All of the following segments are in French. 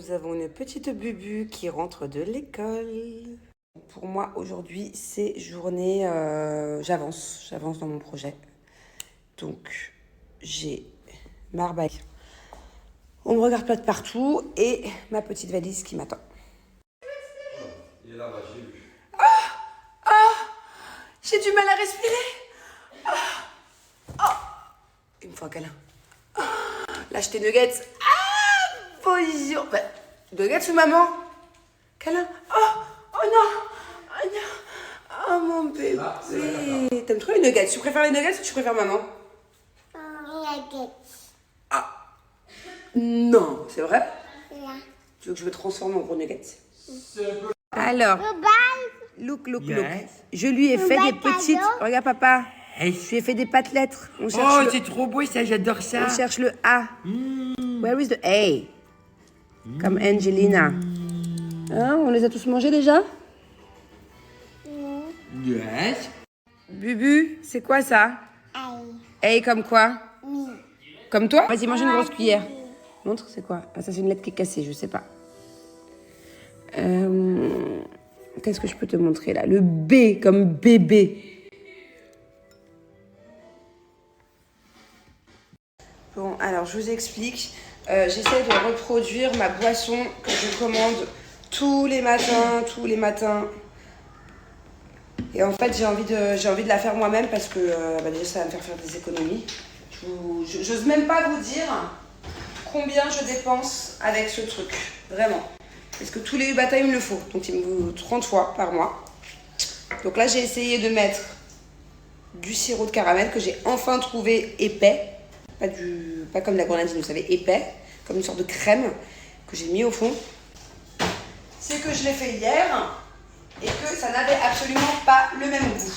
Nous avons une petite Bubu qui rentre de l'école. Pour moi, aujourd'hui, c'est journée... j'avance dans mon projet. Donc, j'ai ma barbaque. On me regarde pas de partout et ma petite valise qui m'attend. Il est là-bas, j'ai vu. J'ai du mal à respirer. Il me faut un câlin. Lâche tes nuggets. Bonjour. Bah, nuggets ou maman? Câlin. Oh non. Oh mon bébé. T'aimes trop les nuggets? Tu préfères les nuggets ou tu préfères maman? Nuggets. Non, c'est vrai? Là. Tu veux que je me transforme en gros nuggets? Alors, look. Je lui ai fait des petites... Regarde papa. Je lui ai fait des pâtes-lettres. Oh, c'est trop beau ça, j'adore ça. On cherche le A. Where is the A? Comme Angelina. Hein, on les a tous mangés déjà? Yes. Bubu, c'est quoi ça? A comme quoi? Comme toi? Vas-y, mange une grosse cuillère. Montre, c'est quoi? Ah, ça c'est une lettre qui est cassée, je sais pas. Qu'est-ce que je peux te montrer là? Le B comme bébé. Bon, alors je vous explique. J'essaie de reproduire ma boisson que je commande tous les matins. Et en fait, j'ai envie de la faire moi-même parce que déjà, ça va me faire des économies. J'ose même pas vous dire combien je dépense avec ce truc. Vraiment. Parce que tous les Ubata, il me le faut. Donc, il me faut 30 fois par mois. Donc là, j'ai essayé de mettre du sirop de caramel que j'ai enfin trouvé épais. Pas comme la grenadine, vous savez, épais. Comme une sorte de crème que j'ai mis au fond. C'est que je l'ai fait hier et que ça n'avait absolument pas le même goût.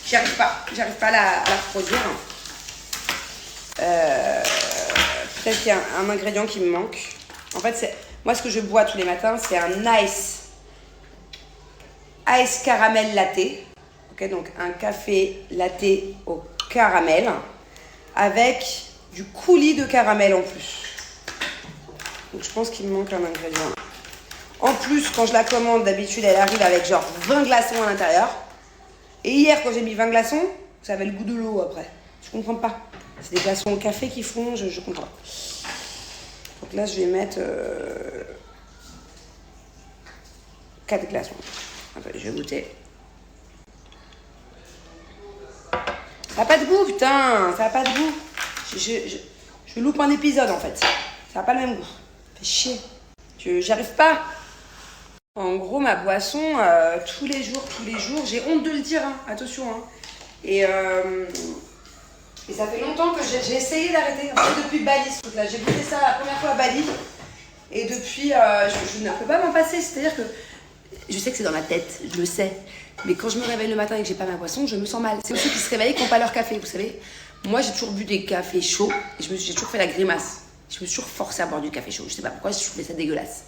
J'arrive pas à la reproduire. Peut-être qu'il y a un ingrédient qui me manque. En fait, moi ce que je bois tous les matins, c'est un ice caramel latte. Ok, donc un café latte au caramel avec du coulis de caramel en plus. Donc je pense qu'il me manque un ingrédient. En plus, quand je la commande, d'habitude, elle arrive avec genre 20 glaçons à l'intérieur. Et hier, quand j'ai mis 20 glaçons, ça avait le goût de l'eau après. Je comprends pas. C'est des glaçons au café qui font, je comprends pas. Donc là, je vais mettre 4 glaçons. Attendez, je vais goûter. Ça n'a pas de goût, putain. Ça n'a pas de goût. Je loupe un épisode, en fait. Ça n'a pas le même goût. Ça fait chier. J'arrive pas. En gros, ma boisson, tous les jours, j'ai honte de le dire, hein, attention. Hein. Et ça fait longtemps que j'ai essayé d'arrêter. En fait, depuis Bali, ce truc-là. J'ai goûté ça la première fois à Bali. Et depuis, je ne peux pas m'en passer. C'est-à-dire que je sais que c'est dans la tête, je le sais. Mais quand je me réveille le matin et que j'ai pas ma boisson, je me sens mal. C'est ceux qui se réveillent qui n'ont pas leur café, vous savez. Moi, j'ai toujours bu des cafés chauds. Et j'ai toujours fait la grimace. Je me suis toujours forcée à boire du café chaud. Je sais pas pourquoi, je trouvais ça dégueulasse.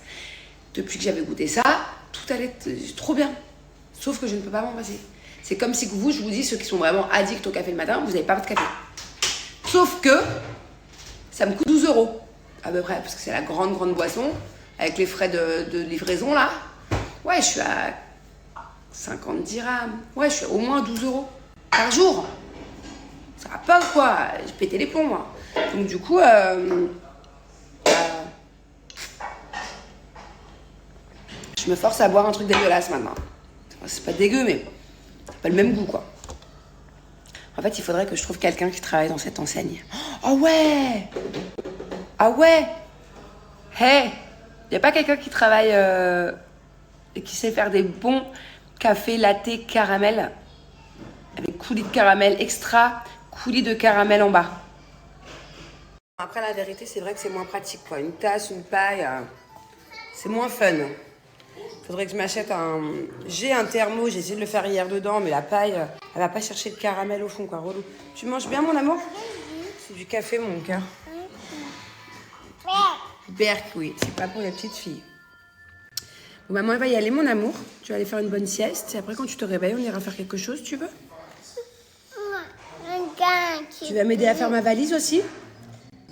Depuis que j'avais goûté ça, tout allait trop bien. Sauf que je ne peux pas m'en passer. C'est comme si vous, je vous dis, ceux qui sont vraiment addicts au café le matin, vous n'avez pas votre café. Sauf que ça me coûte 12 € à peu près, parce que c'est la grande boisson, avec les frais de livraison là. Ouais, je suis à 50 dirhams. Ouais, je suis à au moins 12 € par jour. Ça va pas ou quoi? J'ai pété les plombs, moi. Donc du coup, je me force à boire un truc dégueulasse maintenant. C'est pas dégueu, mais c'est pas le même goût, quoi. En fait, il faudrait que je trouve quelqu'un qui travaille dans cette enseigne. Oh ouais! Ah ouais! Hey! Y a pas quelqu'un qui travaille et qui sait faire des bons cafés latte caramel avec coulis de caramel extra, coulis de caramel en bas. Après, la vérité, c'est vrai que c'est moins pratique, quoi. Une tasse, une paille, c'est moins fun. Faudrait que je m'achète J'ai un thermo, j'ai essayé de le faire hier dedans, mais la paille, elle va pas chercher le caramel au fond, quoi, relou. Tu manges bien, mon amour? C'est du café, mon cœur. Berk, oui, c'est pas pour les petites filles. Bon, maman, elle va y aller, mon amour. Tu vas aller faire une bonne sieste, et après, quand tu te réveilles, on ira faire quelque chose, tu veux? Tu vas m'aider à faire ma valise aussi?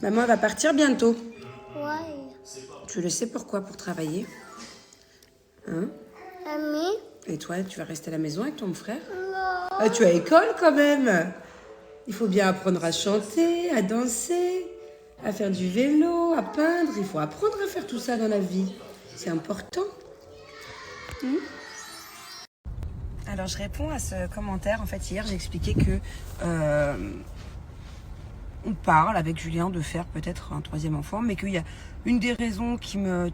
Maman, elle va partir bientôt. Ouais. Tu Tu le sais pourquoi? Pour travailler. Hein? Mamie? Et toi, tu vas rester à la maison avec ton frère? Non. Ah, tu as école quand même. Il faut bien apprendre à chanter, à danser, à faire du vélo, à peindre. Il faut apprendre à faire tout ça dans la vie. C'est important. Alors, je réponds à ce commentaire. En fait, hier, j'ai expliqué que on parle avec Julien de faire peut-être un 3e enfant, mais qu'il y a une des raisons qui me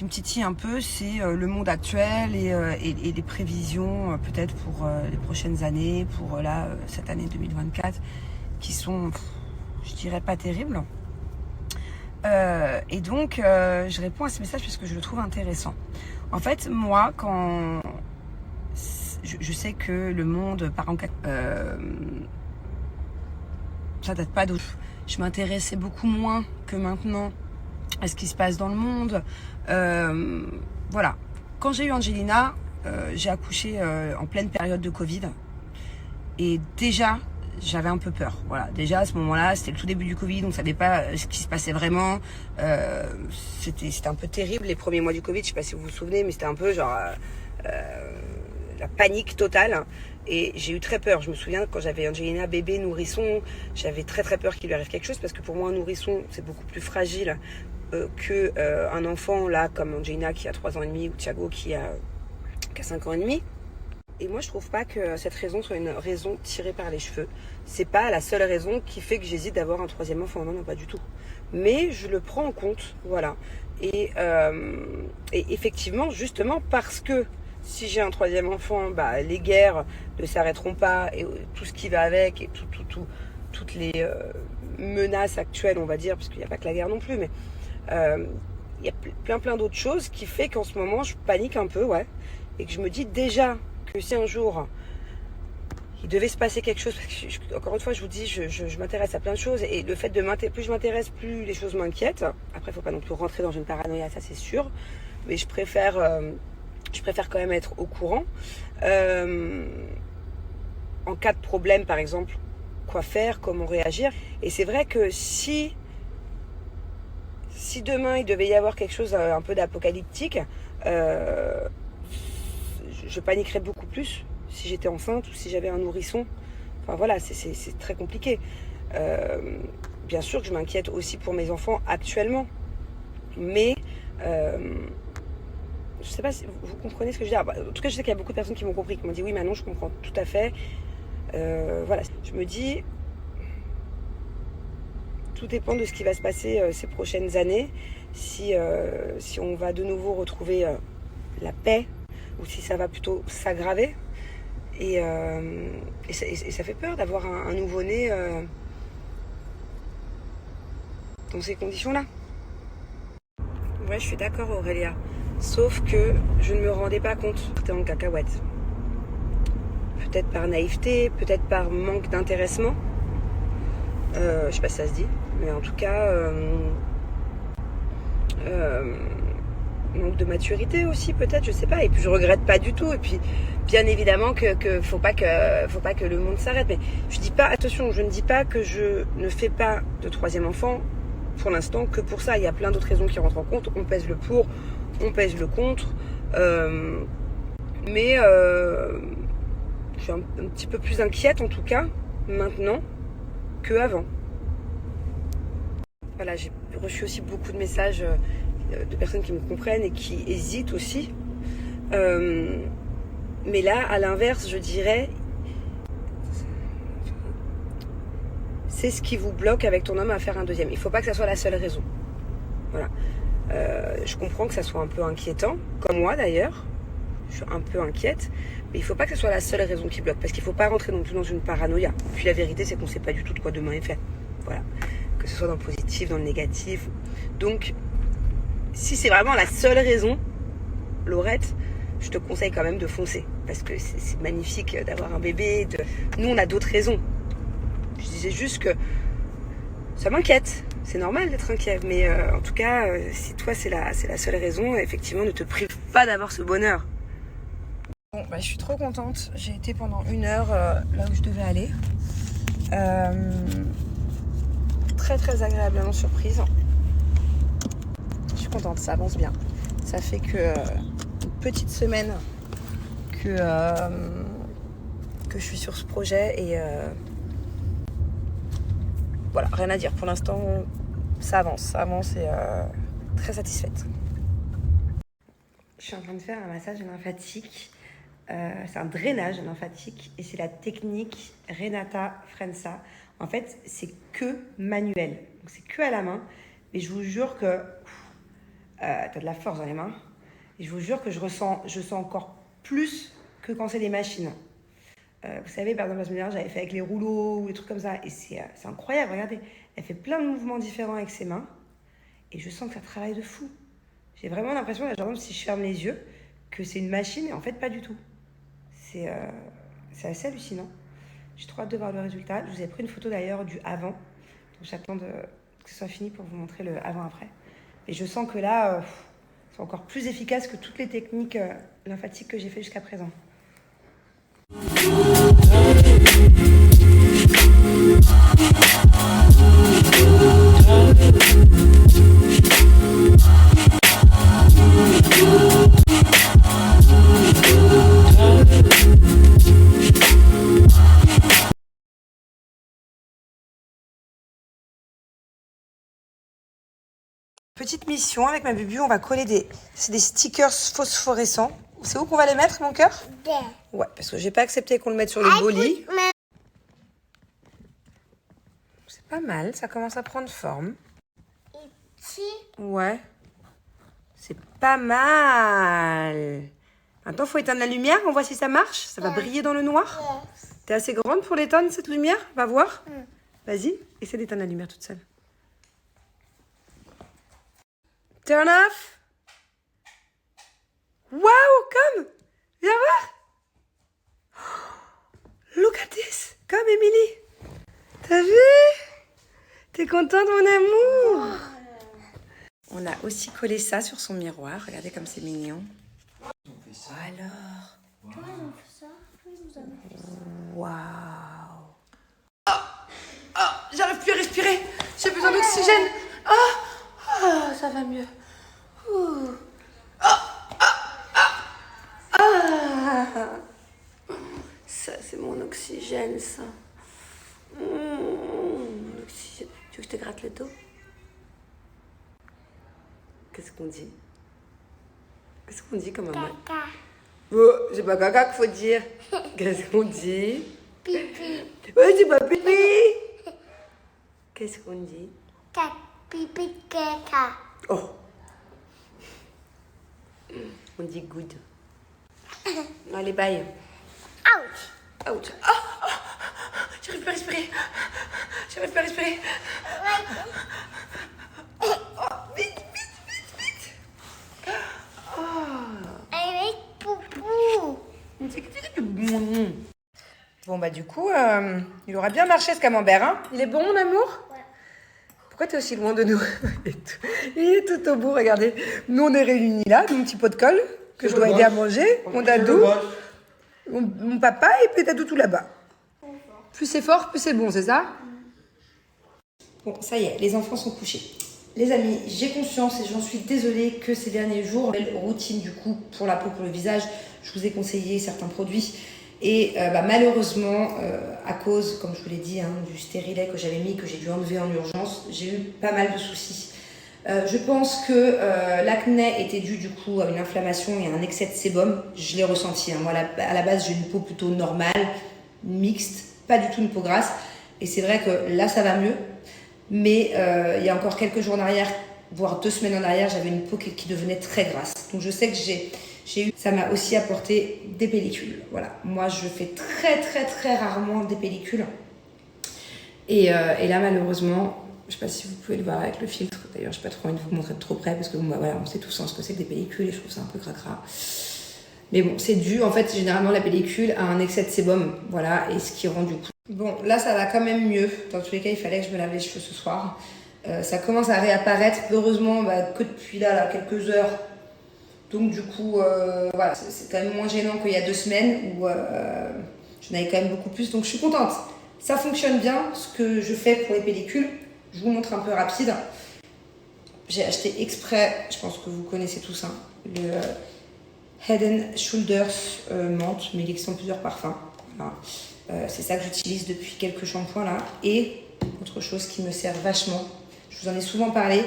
titille un peu, c'est le monde actuel et les prévisions peut-être pour les prochaines années, pour cette année 2024, qui sont, je dirais, pas terribles. Et donc, je réponds à ce message parce que je le trouve intéressant. En fait, moi, quand je sais que le monde part en ça date pas d'autre. Je m'intéressais beaucoup moins que maintenant à ce qui se passe dans le monde. Voilà. Quand j'ai eu Angelina, j'ai accouché en pleine période de Covid. Et déjà, j'avais un peu peur. Voilà. Déjà, à ce moment-là, c'était le tout début du Covid. On ne savait pas ce qui se passait vraiment. C'était un peu terrible, les premiers mois du Covid. Je ne sais pas si vous vous souvenez, mais c'était un peu genre la panique totale. Et j'ai eu très peur. Je me souviens quand j'avais Angelina bébé, nourrisson, j'avais très très peur qu'il lui arrive quelque chose parce que pour moi un nourrisson c'est beaucoup plus fragile qu'un enfant là comme Angelina qui a 3 ans et demi ou Thiago qui a 5 ans et demi. Et moi je trouve pas que cette raison soit une raison tirée par les cheveux. C'est pas la seule raison qui fait que j'hésite d'avoir un 3e enfant. Non, pas du tout. Mais je le prends en compte, voilà. Et effectivement, justement parce que si j'ai un 3e enfant, les guerres ne s'arrêteront pas et tout ce qui va avec et toutes les menaces actuelles, on va dire, parce qu'il n'y a pas que la guerre non plus, mais il y a plein d'autres choses qui fait qu'en ce moment, je panique un peu, ouais, et que je me dis déjà que si un jour il devait se passer quelque chose, parce que encore une fois, je vous dis, je m'intéresse à plein de choses et le fait de plus je m'intéresse, plus les choses m'inquiètent. Après, il ne faut pas non plus rentrer dans une paranoïa, ça c'est sûr, mais je préfère quand même être au courant. En cas de problème, par exemple, quoi faire, comment réagir. Et c'est vrai que si demain il devait y avoir quelque chose un peu d'apocalyptique, je paniquerais beaucoup plus si j'étais enceinte ou si j'avais un nourrisson. Enfin voilà, c'est très compliqué. Bien sûr que je m'inquiète aussi pour mes enfants actuellement. Mais je sais pas si vous comprenez ce que je veux dire. En tout cas, je sais qu'il y a beaucoup de personnes qui m'ont compris, qui m'ont dit oui, Manon, je comprends tout à fait. Voilà, je me dis, tout dépend de ce qui va se passer ces prochaines années. Si on va de nouveau retrouver la paix ou si ça va plutôt s'aggraver. Et ça fait peur d'avoir un nouveau-né dans ces conditions-là. Ouais, je suis d'accord, Aurélia. Sauf que je ne me rendais pas compte que c'était en cacahuète. Peut-être par naïveté, peut-être par manque d'intéressement. Je sais pas si ça se dit, mais en tout cas, manque de maturité aussi, peut-être, je sais pas. Et puis je regrette pas du tout. Et puis, bien évidemment que faut pas que le monde s'arrête. Mais je dis pas, attention, je ne dis pas que je ne fais pas de 3e enfant pour l'instant que pour ça. Il y a plein d'autres raisons qui rentrent en compte. On pèse le pour, on pèse le contre. Mais je suis un petit peu plus inquiète en tout cas maintenant qu'avant. Voilà, j'ai reçu aussi beaucoup de messages de personnes qui me comprennent et qui hésitent aussi. Mais là, à l'inverse, je dirais, c'est ce qui vous bloque avec ton homme à faire un 2e. Il ne faut pas que ça soit la seule raison. Voilà. Je comprends que ça soit un peu inquiétant, comme moi d'ailleurs. Je suis un peu inquiète, mais il ne faut pas que ce soit la seule raison qui bloque, parce qu'il ne faut pas rentrer non plus dans une paranoïa. Puis la vérité, c'est qu'on ne sait pas du tout de quoi demain est fait. Voilà. Que ce soit dans le positif, dans le négatif. Donc, si c'est vraiment la seule raison, Laurette, je te conseille quand même de foncer, parce que c'est magnifique d'avoir un bébé. Nous, on a d'autres raisons. Je disais juste que ça m'inquiète. C'est normal d'être inquiet, mais en tout cas, si toi, c'est la seule raison, effectivement, ne te prive pas d'avoir ce bonheur. Bon, je suis trop contente. J'ai été pendant 1 heure là où je devais aller. Très très agréablement surprise. contente, ça avance bien. Ça fait que une petite semaine que je suis sur ce projet et voilà, rien à dire. Pour l'instant, ça avance et très satisfaite. Je suis en train de faire un massage lymphatique. C'est un drainage lymphatique et c'est la technique Renata Frenza. En fait, c'est que manuel. Donc, c'est que à la main. Mais je vous jure que t'as de la force dans les mains. Et je vous jure que je sens encore plus que quand c'est des machines. Vous savez, par exemple, la semaine dernière, j'avais fait avec les rouleaux ou des trucs comme ça. Et c'est incroyable, regardez. Elle fait plein de mouvements différents avec ses mains. Et je sens que ça travaille de fou. J'ai vraiment l'impression, là, genre, si je ferme les yeux, que c'est une machine. Et en fait, pas du tout. C'est assez hallucinant. J'ai trop hâte de voir le résultat. Je vous ai pris une photo d'ailleurs du avant. Donc j'attends que ce soit fini pour vous montrer le avant-après. Et je sens que là, c'est encore plus efficace que toutes les techniques lymphatiques que j'ai fait jusqu'à présent. Petite mission avec ma bubu, on va coller des stickers phosphorescents. C'est où qu'on va les mettre, mon cœur? Ouais, parce que j'ai pas accepté qu'on le mette sur le bolide. C'est pas mal, ça commence à prendre forme. Ouais, c'est pas mal. Maintenant, faut éteindre la lumière, on voit si ça marche. Ça va briller dans le noir. T'es assez grande pour l'éteindre, cette lumière? Va voir. Vas-y, essaie d'éteindre la lumière toute seule. Turn off. Waouh, come. Viens voir. Look at this. Come, Emily. T'as vu? T'es contente, mon amour? On a aussi collé ça sur son miroir. Regardez comme c'est mignon. Alors. Waouh. J'arrive plus à respirer. J'ai besoin d'oxygène. Ça va mieux. Ça, c'est mon oxygène, ça. L'oxygène. Tu veux que je te gratte le dos? Qu'est-ce qu'on dit? Qu'est-ce qu'on dit comme maman? Caca. Oh, c'est pas caca qu'il faut dire. Qu'est-ce qu'on dit? Pipi. Ouais, c'est pas pipi. Qu'est-ce qu'on dit? Caca. Pipi. Caca. Oh. On dit good. Allez, bye. Ouch. Ouch. J'arrive pas à respirer. J'arrive pas à respirer. Vite. Avec poupou. Bon, bah du coup, il aura bien marché ce camembert, hein? Il est bon, mon amour? Ouais. Pourquoi t'es aussi loin de nous? Il est tout au bout, regardez. Nous, on est réunis là, mon petit pot de colle que je dois aider à manger. Mon dadou, mon papa et puis dadou tout là-bas. Plus c'est fort, plus c'est bon, c'est ça? Bon, ça y est, les enfants sont couchés. Les amis, j'ai conscience et j'en suis désolée que ces derniers jours, routine du coup pour la peau, pour le visage, je vous ai conseillé certains produits. Et malheureusement, à cause, comme je vous l'ai dit, du stérilet que j'avais mis, que j'ai dû enlever en urgence, j'ai eu pas mal de soucis. Je pense que l'acné était dû du coup à une inflammation et à un excès de sébum. Je l'ai ressenti. Moi, à la base, j'ai une peau plutôt normale, mixte, pas du tout une peau grasse. Et c'est vrai que là, ça va mieux. Mais il y a encore quelques jours en arrière, voire 2 semaines en arrière, j'avais une peau qui devenait très grasse. Donc je sais que ça m'a aussi apporté des pellicules. Voilà, moi je fais très rarement des pellicules. Et là malheureusement, je ne sais pas si vous pouvez le voir avec le filtre. D'ailleurs, je n'ai pas trop envie de vous montrer de trop près parce que voilà, on sait tous ce que c'est que des pellicules et je trouve ça un peu cracra. Mais bon, c'est dû en fait généralement la pellicule à un excès de sébum. Voilà, et ce qui rend du coup. Bon, là ça va quand même mieux. Dans tous les cas, il fallait que je me lave les cheveux ce soir. Ça commence à réapparaître. Heureusement que depuis là quelques heures. Donc du coup, voilà, c'est quand même moins gênant qu'il y a 2 semaines où j'en avais quand même beaucoup plus. Donc je suis contente. Ça fonctionne bien, ce que je fais pour les pellicules. Je vous montre un peu rapide. j'ai acheté exprès, je pense que vous connaissez tous, hein, le Head and Shoulders menthe, mais il existe en plusieurs parfums. Voilà. C'est ça que j'utilise depuis quelques shampoings là. Et autre chose qui me sert vachement, je vous en ai souvent parlé,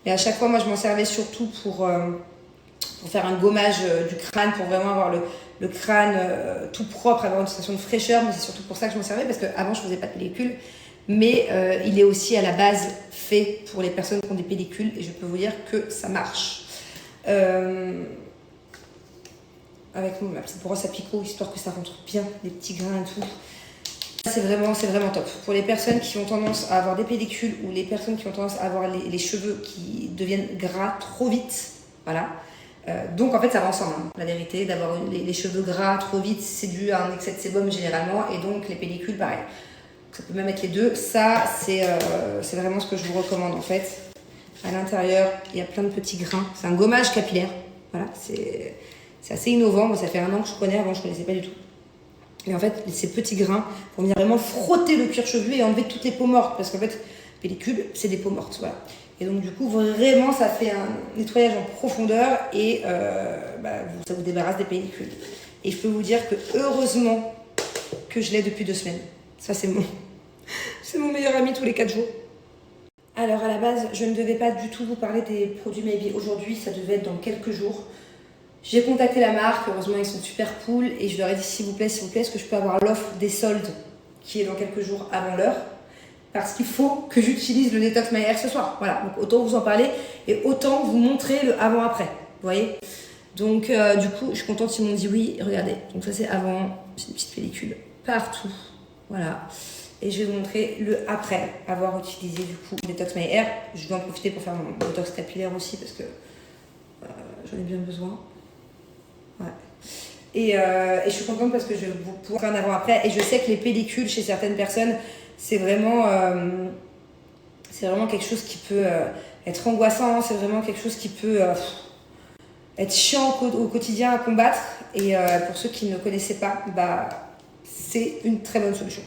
mais à chaque fois, moi je m'en servais surtout pour faire un gommage du crâne, pour vraiment avoir le crâne tout propre, avoir une sensation de fraîcheur. Mais c'est surtout pour ça que je m'en servais, parce qu'avant je faisais pas de pellicule. Mais il est aussi à la base fait pour les personnes qui ont des pellicules, et je peux vous dire que ça marche. Avec ma petite brosse à picot, histoire que ça rentre bien, les petits grains et tout. C'est vraiment top. Pour les personnes qui ont tendance à avoir des pellicules ou les personnes qui ont tendance à avoir les cheveux qui deviennent gras trop vite, voilà. Donc en fait ça va ensemble, hein. La vérité, d'avoir les cheveux gras trop vite, c'est dû à un excès de sébum généralement, et donc les pellicules pareil. Ça peut même être les deux. Ça c'est vraiment ce que je vous recommande en fait. À l'intérieur il y a plein de petits grains. C'est un gommage capillaire. Voilà, c'est assez innovant. Moi, ça fait 1 an que je connais, avant je ne connaissais pas du tout. Et en fait, ces petits grains vont venir vraiment frotter le cuir chevelu et enlever toutes les peaux mortes. Parce qu'en fait, pellicule, c'est des peaux mortes. Voilà. Et donc, du coup, vraiment, ça fait un nettoyage en profondeur et ça vous débarrasse des pellicules. Et je peux vous dire que heureusement que je l'ai depuis 2 semaines. Ça, c'est mon meilleur ami tous les 4 jours. Alors, à la base, je ne devais pas du tout vous parler des produits Maybe aujourd'hui. Ça devait être dans quelques jours. J'ai contacté la marque, heureusement ils sont super cool, et je leur ai dit s'il vous plaît, est-ce que je peux avoir l'offre des soldes qui est dans quelques jours avant l'heure, parce qu'il faut que j'utilise le Detox My Hair ce soir. Voilà, donc autant vous en parler et autant vous montrer le avant-après, vous voyez. Donc du coup, je suis contente, ils m'ont dit oui, regardez. Donc ça c'est avant, c'est une petite pellicule partout, voilà. Et je vais vous montrer le après avoir utilisé du coup le Detox My Hair. Je vais en profiter pour faire mon Botox capillaire aussi, parce que j'en ai bien besoin. Ouais. Et je suis contente parce que je vais pouvoir faire un avant-après. Et je sais que les pellicules chez certaines personnes, c'est vraiment quelque chose qui peut être angoissant. C'est vraiment quelque chose qui peut être chiant au quotidien à combattre. Et pour ceux qui ne connaissaient pas, c'est une très bonne solution.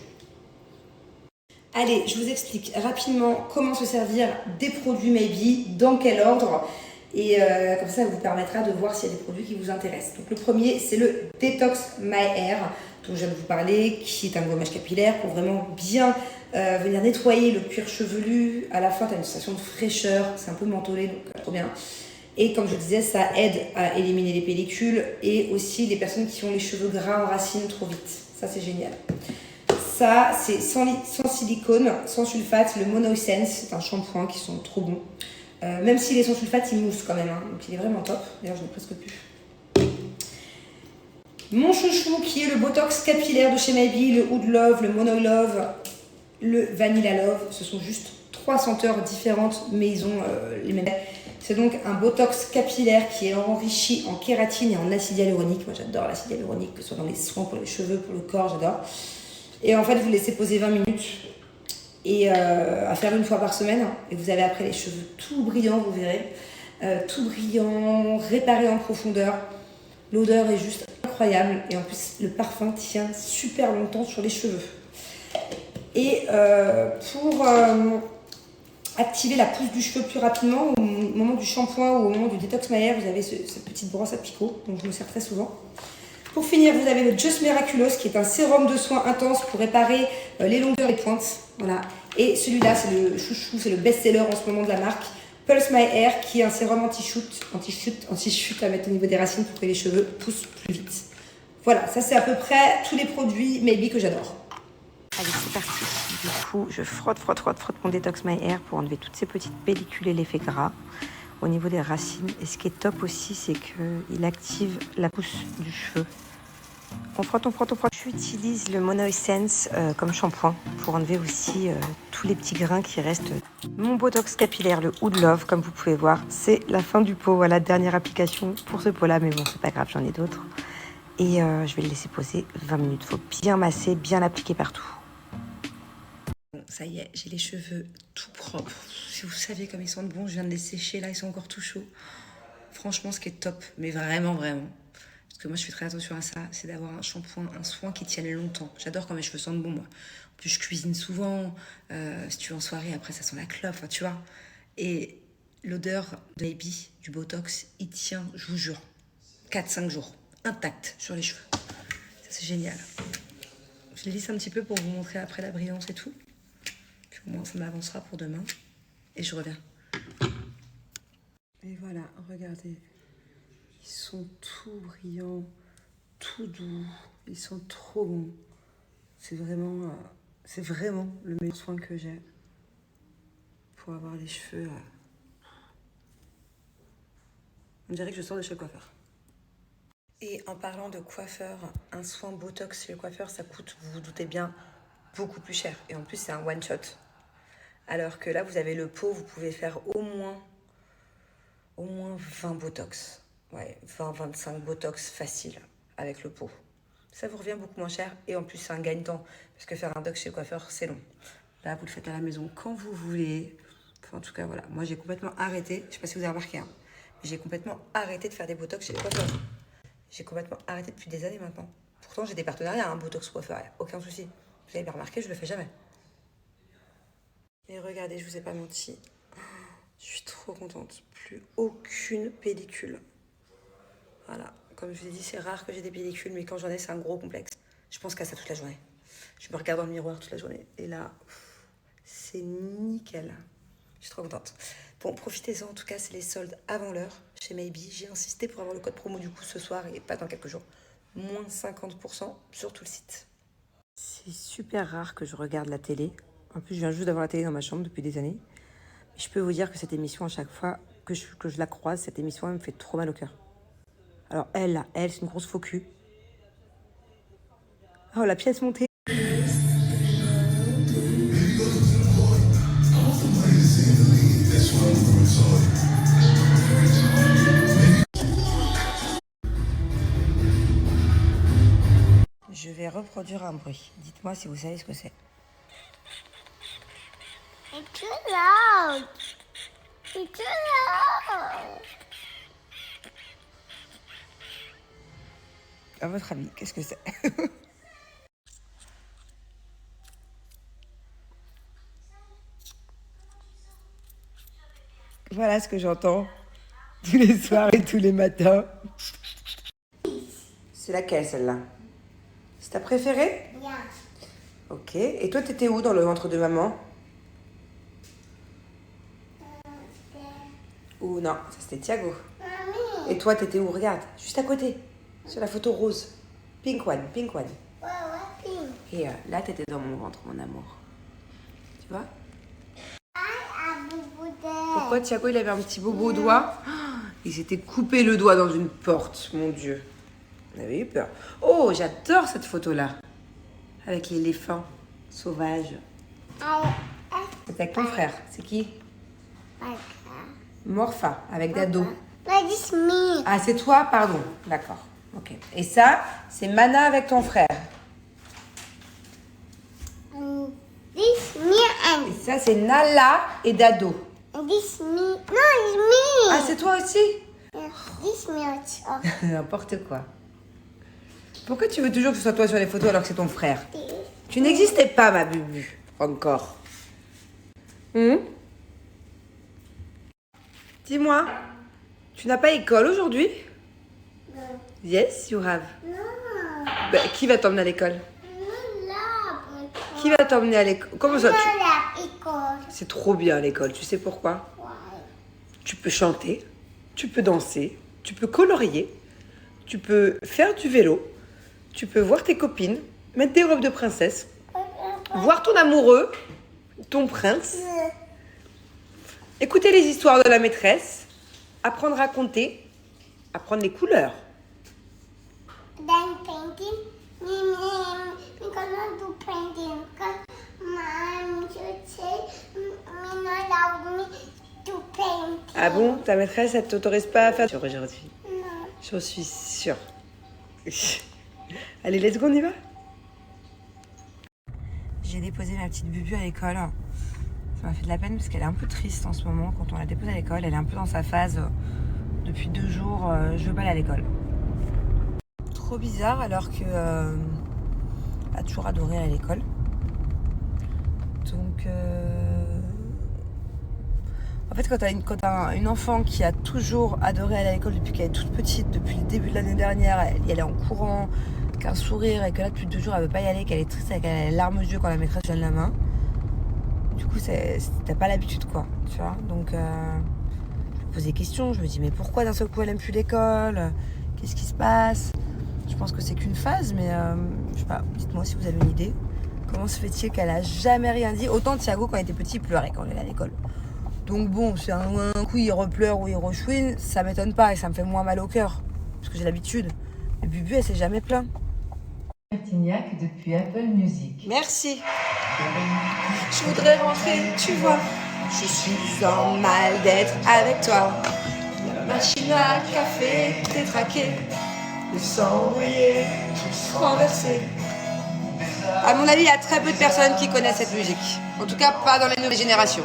Allez, je vous explique rapidement comment se servir des produits Maybe, dans quel ordre. Et comme ça vous permettra de voir s'il y a des produits qui vous intéressent. Donc le premier, c'est le Detox My Hair, dont je viens de vous parler, qui est un gommage capillaire pour vraiment bien venir nettoyer le cuir chevelu. À la fin, tu as une sensation de fraîcheur, c'est un peu mentholé, donc trop bien. Et comme je disais, ça aide à éliminer les pellicules et aussi les personnes qui ont les cheveux gras en racines trop vite. Ça, c'est génial. Ça, c'est sans silicone, sans sulfate, le Mono Essence. C'est un shampoing qui sont trop bons. Même s'il est sans sulfate, il mousse quand même, hein, donc il est vraiment top. D'ailleurs, je n'ai presque plus. Mon chouchou qui est le Botox capillaire de chez Maybe, le Oud Love, le Mono Love, le Vanilla Love. Ce sont juste 3 senteurs différentes, mais ils ont les mêmes. C'est donc un Botox capillaire qui est enrichi en kératine et en acide hyaluronique. Moi, j'adore l'acide hyaluronique, que ce soit dans les soins, pour les cheveux, pour le corps, j'adore. Et en fait, vous laissez poser 20 minutes. Et à faire 1 fois par semaine, et vous avez après les cheveux tout brillants, vous verrez, tout brillant, réparé en profondeur. L'odeur est juste incroyable, et en plus le parfum tient super longtemps sur les cheveux. Et pour activer la pousse du cheveu plus rapidement, au moment du shampoing ou au moment du Detox My Hair, vous avez cette petite brosse à picot, dont je me sers très souvent. Pour finir, vous avez le Just Miraculous, qui est un sérum de soins intense pour réparer les longueurs et les pointes. Voilà. Et celui-là, c'est le chouchou, c'est le best-seller en ce moment de la marque. Pulse My Hair, qui est un sérum anti-chute à mettre au niveau des racines pour que les cheveux poussent plus vite. Voilà, ça c'est à peu près tous les produits Maybe que j'adore. Allez, c'est parti. Du coup, je frotte mon Detox My Hair pour enlever toutes ces petites pellicules et l'effet gras au niveau des racines. Et ce qui est top aussi, c'est qu'il active la pousse du cheveu. On frotte. J'utilise le Mono Essence comme shampoing pour enlever aussi tous les petits grains qui restent. Mon Botox capillaire, le Oud Love, comme vous pouvez voir, c'est la fin du pot. Voilà, dernière application pour ce pot-là, mais bon, c'est pas grave, j'en ai d'autres. Et je vais le laisser poser 20 minutes. Faut bien masser, bien l'appliquer partout. Bon, ça y est, j'ai les cheveux tout propres. Si vous saviez comme ils sentent bon, je viens de les sécher, là, ils sont encore tout chauds. Franchement, ce qui est top, mais vraiment, parce que moi, je fais très attention à ça, c'est d'avoir un shampoing, un soin qui tienne longtemps. J'adore quand mes cheveux sentent bon, moi. En plus, je cuisine souvent. Si tu es en soirée, après, ça sent la clope, tu vois. Et L'odeur de Maybe, du Botox, il tient, je vous jure, 4-5 jours, intact sur les cheveux. Ça, c'est génial. Je les lisse un petit peu pour vous montrer après la brillance et tout. Puis au moins, ça m'avancera pour demain. Et je reviens. Et voilà, regardez. Ils sont tout brillants, tout doux. Ils sont trop bons. C'est vraiment le meilleur soin que j'ai pour avoir les cheveux. On dirait que je sors de chez le coiffeur. Et en parlant de coiffeur, un soin Botox chez le coiffeur, ça coûte, vous vous doutez bien, beaucoup plus cher. Et en plus, c'est un one shot. Alors que là, vous avez le pot, vous pouvez faire au moins 20 Botox. Ouais, 20-25 Botox facile avec le pot. Ça vous revient beaucoup moins cher et en plus, c'est un gagne-temps. Parce que faire un doc chez le coiffeur, c'est long. Là, vous le faites à la maison quand vous voulez. Enfin, en tout cas, voilà. Moi, j'ai complètement arrêté. Je sais pas si vous avez remarqué, hein. J'ai complètement arrêté de faire des Botox chez les coiffeurs. J'ai complètement arrêté depuis des années maintenant. Pourtant, j'ai des partenariats, hein, Botox coiffeur, aucun souci. Vous avez bien remarqué, je le fais jamais. Et regardez, je vous ai pas menti. Je suis trop contente. Plus aucune pellicule. Voilà. Comme je vous ai dit, c'est rare que j'ai des pellicules, mais quand j'en ai, c'est un gros complexe. Je pense qu'à ça toute la journée. Je me regarde dans le miroir toute la journée. Et là, c'est nickel. Je suis trop contente. Bon, profitez-en. En tout cas, c'est les soldes avant l'heure chez Maybe. J'ai insisté pour avoir le code promo du coup ce soir et pas dans quelques jours. Moins 50% sur tout le site. C'est super rare que je regarde la télé. En plus, je viens juste d'avoir la télé dans ma chambre depuis des années. Mais je peux vous dire que cette émission, à chaque fois que je la croise, cette émission, elle me fait trop mal au cœur. Alors elle, là, c'est une grosse faux cul. Oh, la pièce montée. Je vais reproduire un bruit. Dites-moi si vous savez ce que c'est. It's too loud. It's too loud. À votre avis, qu'est-ce que c'est? Voilà ce que j'entends tous les soirs et tous les matins. C'est laquelle celle-là? C'est ta préférée? Yeah. Ok. Et toi, t'étais où dans le ventre de maman? Ou non, ça c'était Thiago. Mommy. Et toi, t'étais où? Regarde, juste à côté, sur la photo rose. Pink one, pink one. What pink? Et là, t'étais dans mon ventre, mon amour. Tu vois? I have there. Pourquoi Thiago, il avait un petit bobo au doigt? Il s'était coupé le doigt dans une porte, mon Dieu. On avait eu peur. Oh, j'adore cette photo-là. Avec l'éléphant sauvage. C'est avec ton frère. C'est qui? Morpha, avec Dado. But it's me. Ah, c'est toi? Pardon. D'accord. Ok. Et ça, c'est Mana avec ton frère. This me Et ça, c'est Nala et Dado. and this me. No, it's me. Ah, c'est toi aussi? Yeah, this me also. N'importe quoi. Pourquoi tu veux toujours que ce soit toi sur les photos alors que c'est ton frère? This. Tu n'existais pas, ma bubu. Encore. Dis-moi, tu n'as pas école aujourd'hui? No. Yes, you have. No. Bah, qui va t'emmener à l'école? No lab. Qui va t'emmener à l'école? Comment ça? No lab equal. C'est trop bien à l'école, tu sais pourquoi? Why? Tu peux chanter, tu peux danser, tu peux colorier, tu peux faire du vélo, tu peux voir tes copines, mettre des robes de princesse, voir ton amoureux, ton prince, écouter les histoires de la maîtresse, apprendre à compter, apprendre les couleurs. Then painting. Me gonna do painting. Cause mom should say me not allow me to paint. Ah bon? Ta maîtresse, elle t'autorise pas à faire aujourd'hui? No. J'en suis sûre. Allez, let's go, on y va? J'ai déposé ma petite bubu à l'école. Ça m'a fait de la peine parce qu'elle est un peu triste en ce moment. Quand on la dépose à l'école, elle est un peu dans sa phase depuis 2 jours, je veux pas aller à l'école. Trop bizarre alors que elle a toujours adoré aller à l'école. Donc En fait, quand t'as une enfant qui a toujours adoré aller à l'école depuis qu'elle est toute petite, depuis le début de l'année dernière, elle y allait en courant, qu'un sourire, et que là, depuis 2 jours, elle veut pas y aller, qu'elle est triste, qu'elle a les larmes aux yeux quand la maîtresse donne la main. Du coup, t'as pas l'habitude, quoi, tu vois. Donc, je me pose des questions, je me dis, mais pourquoi d'un seul coup, elle aime plus l'école? Qu'est-ce qui se passe? Je pense que c'est qu'une phase, mais je sais pas, dites-moi si vous avez une idée. Comment se fait-il qu'elle a jamais rien dit? Autant Thiago, quand il était petit, il pleurait quand il allait à l'école. Donc bon, c'est un coup il repleure ou il rechouine, ça m'étonne pas et ça me fait moins mal au cœur. Parce que j'ai l'habitude. Mais Bubu, elle s'est jamais plaint. Bertignac depuis Apple Music. Merci. Je voudrais rentrer, tu vois. Je suis en mal d'être avec toi. La machine à café détraquée. Le sang mouillé, renversé. À mon avis, il y a très peu de personnes qui connaissent cette musique. En tout cas, pas dans les nouvelles générations.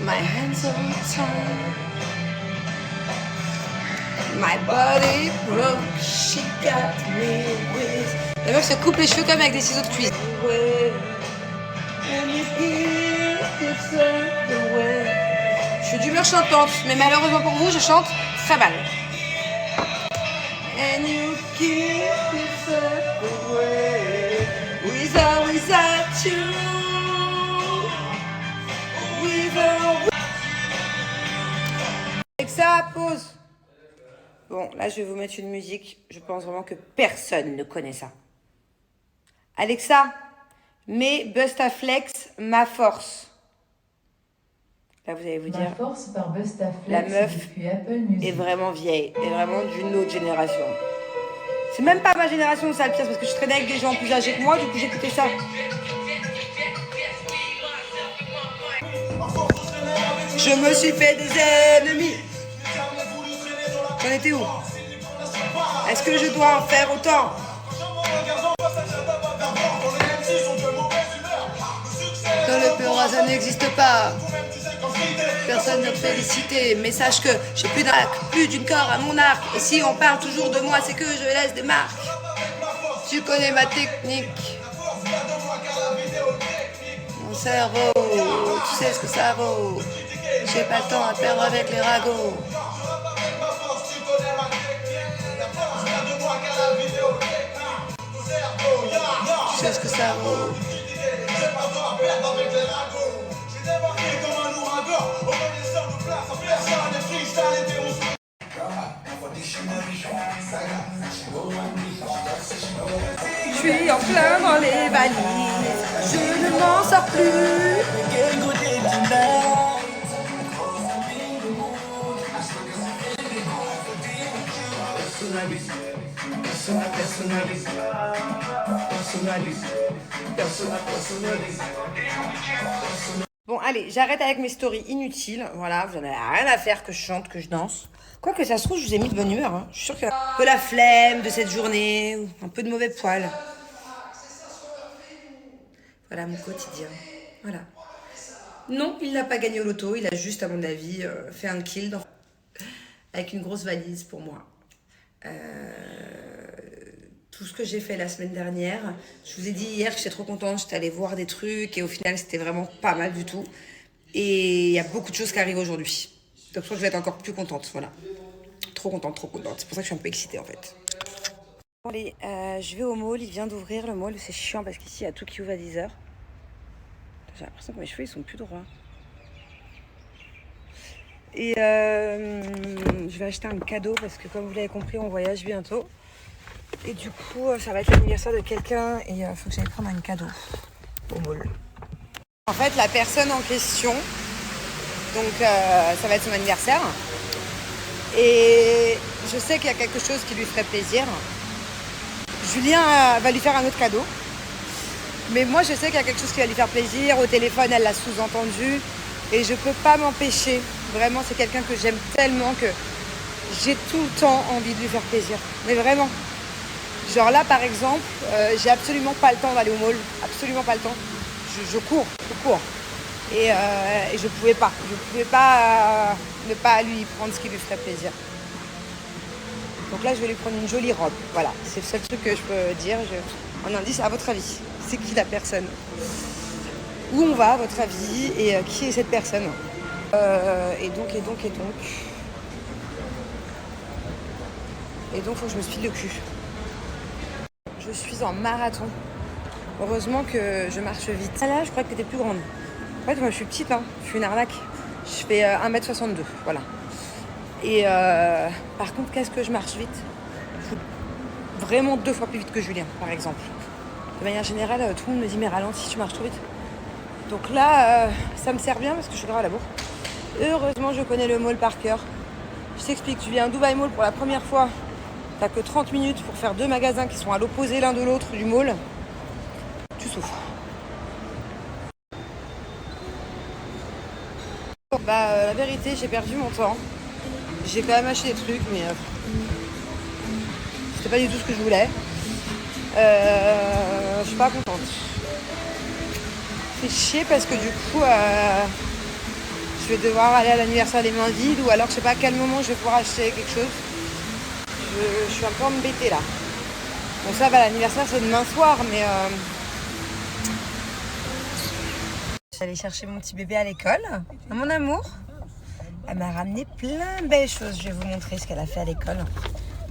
My hands are tied. My body broke. She got me with. La meuf se coupe les cheveux comme avec des ciseaux de cuisine. Je suis d'humeur chantante, mais malheureusement pour vous, je chante très mal. And you keep yourself away without you. Alexa, pause. Bon, là, je vais vous mettre une musique. Je pense vraiment que personne ne connaît ça. Alexa, mets Bustaflex, Ma Force. Là, vous allez vous dire, Ma Force par Bustaflex la meuf depuis Apple Music. est vraiment vieille, est vraiment d'une autre génération. C'est même pas ma génération, ça, le pire, parce que je traînais avec des gens plus âgés que moi, du coup, j'écoutais ça. Je me suis fait des ennemis. J'en étais où? Est-ce que je dois en faire autant? Dans le peur, ça n'existe pas. Personne ne te félicite, mais sache que j'ai plus d'une corde à mon arc. Et si on parle toujours de moi, c'est que je laisse des marques. Tu connais ma technique. Mon cerveau, tu sais ce que ça vaut. J'ai pas le temps à perdre avec les ragots. Tu sais ce que ça vaut. Je suis en plein dans les valises. Je ne m'en sors plus. Bon, allez, j'arrête avec mes stories inutiles. Voilà, vous n'en avez rien à faire que je chante, que je danse. Quoi que ça se trouve, je vous ai mis de bonne humeur. Hein. Je suis sûre qu'il y a un peu la flemme de cette journée, ou un peu de mauvais poil. Voilà mon quotidien. Voilà. Non, il n'a pas gagné au loto. Il a juste, à mon avis, fait un kill avec une grosse valise pour moi. Tout ce que j'ai fait la semaine dernière. Je vous ai dit hier que j'étais trop contente, j'étais allée voir des trucs et au final c'était vraiment pas mal du tout. Et il y a beaucoup de choses qui arrivent aujourd'hui. Donc je crois que je vais être encore plus contente, voilà. Trop contente, trop contente. C'est pour ça que je suis un peu excitée en fait. Bon, allez, je vais au mall, il vient d'ouvrir le mall, c'est chiant parce qu'ici il y a tout qui ouvre à 10h. J'ai l'impression que mes cheveux ils sont plus droits. Et je vais acheter un cadeau parce que comme vous l'avez compris, on voyage bientôt. Et du coup, ça va être l'anniversaire de quelqu'un et il faut que j'aille prendre un cadeau au mall. En fait, la personne en question, donc ça va être son anniversaire. Et je sais qu'il y a quelque chose qui lui ferait plaisir. Julien va lui faire un autre cadeau. Mais moi, je sais qu'il y a quelque chose qui va lui faire plaisir. Au téléphone, elle l'a sous-entendu. Et je peux pas m'empêcher. Vraiment, c'est quelqu'un que j'aime tellement que j'ai tout le temps envie de lui faire plaisir. Mais vraiment. Genre là, par exemple, j'ai absolument pas le temps d'aller au mall. Absolument pas le temps. Je cours. Et je pouvais pas. Je pouvais pas ne pas lui prendre ce qui lui ferait plaisir. Donc là, je vais lui prendre une jolie robe. Voilà, c'est le seul truc que je peux dire. Un indice, à votre avis, c'est qui la personne? Où on va, à votre avis? Et qui est cette personne? Et donc, faut que je me spile le cul. Je suis en marathon. Heureusement que je marche vite. Ah là, je crois que t'étais plus grande. En fait, moi, je suis petite, hein. Je suis une arnaque. Je fais 1m62, voilà. Et par contre, qu'est-ce que je marche vite? Vraiment 2 fois plus vite que Julien, par exemple. De manière générale, tout le monde me dit mais ralentis, tu marches trop vite. Donc là, ça me sert bien parce que je suis grave à la bourre. Heureusement, je connais le mall par cœur. Je t'explique, tu viens à Dubai Mall pour la première fois. T'as que 30 minutes pour faire 2 magasins qui sont à l'opposé l'un de l'autre du mall. Tu souffres. Bah, la vérité, j'ai perdu mon temps. J'ai quand même acheté des trucs, mais c'était pas du tout ce que je voulais. Je suis pas contente. C'est chier parce que du coup, je vais devoir aller à l'anniversaire les mains vides ou alors je sais pas à quel moment je vais pouvoir acheter quelque chose. Je suis un peu embêtée là. Bon, ça va, l'anniversaire c'est demain soir, mais je suis allée chercher mon petit bébé à l'école. Mon amour. Elle m'a ramené plein de belles choses. Je vais vous montrer ce qu'elle a fait à l'école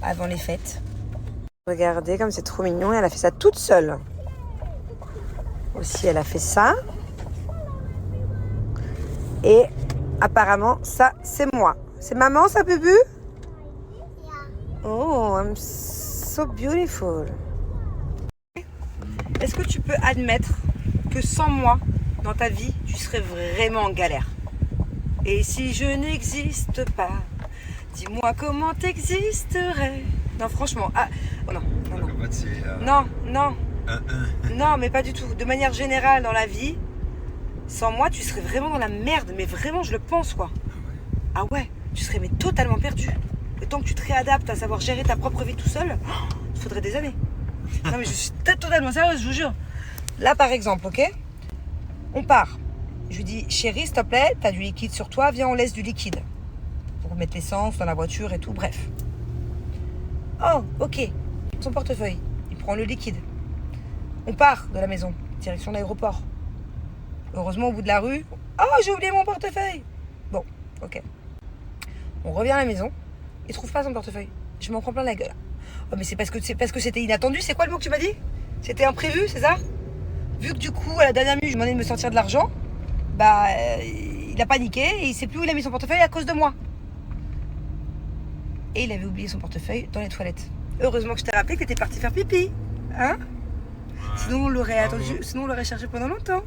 avant les fêtes. Regardez comme c'est trop mignon. Et elle a fait ça toute seule. Aussi, elle a fait ça. Et apparemment, ça, c'est moi. C'est maman, ça, Bubu? Oh, I'm so beautiful. Est-ce que tu peux admettre que sans moi, dans ta vie, tu serais vraiment en galère? Et si je n'existe pas, dis-moi comment t'existerais. Non, franchement. Ah, oh non. Non, mais pas du tout. De manière générale, dans la vie, sans moi, tu serais vraiment dans la merde. Mais vraiment, je le pense, quoi. Ah ouais, tu serais mais totalement perdu. Le temps que tu te réadaptes à savoir gérer ta propre vie tout seul, il faudrait des années. Non, mais je suis totalement sérieuse, je vous jure. Là, par exemple, ok? On part. Je lui dis, chérie, s'il te plaît, t'as du liquide sur toi, viens, on laisse du liquide. Pour mettre l'essence dans la voiture et tout, bref. Oh, ok. Son portefeuille. Il prend le liquide. On part de la maison, direction l'aéroport. Heureusement, au bout de la rue, oh, j'ai oublié mon portefeuille. Bon, ok. On revient à la maison, il trouve pas son portefeuille. Je m'en prends plein la gueule. Oh, mais c'est parce que c'était inattendu. C'est quoi le mot que tu m'as dit? C'était imprévu, c'est ça? Vu que du coup, à la dernière minute, je demandais de me sortir de l'argent, bah, il a paniqué et il sait plus où il a mis son portefeuille à cause de moi. Et il avait oublié son portefeuille dans les toilettes. Heureusement que je t'ai rappelé que t'étais parti faire pipi. Hein? Sinon, on l'aurait attendu, sinon on l'aurait cherché pendant longtemps.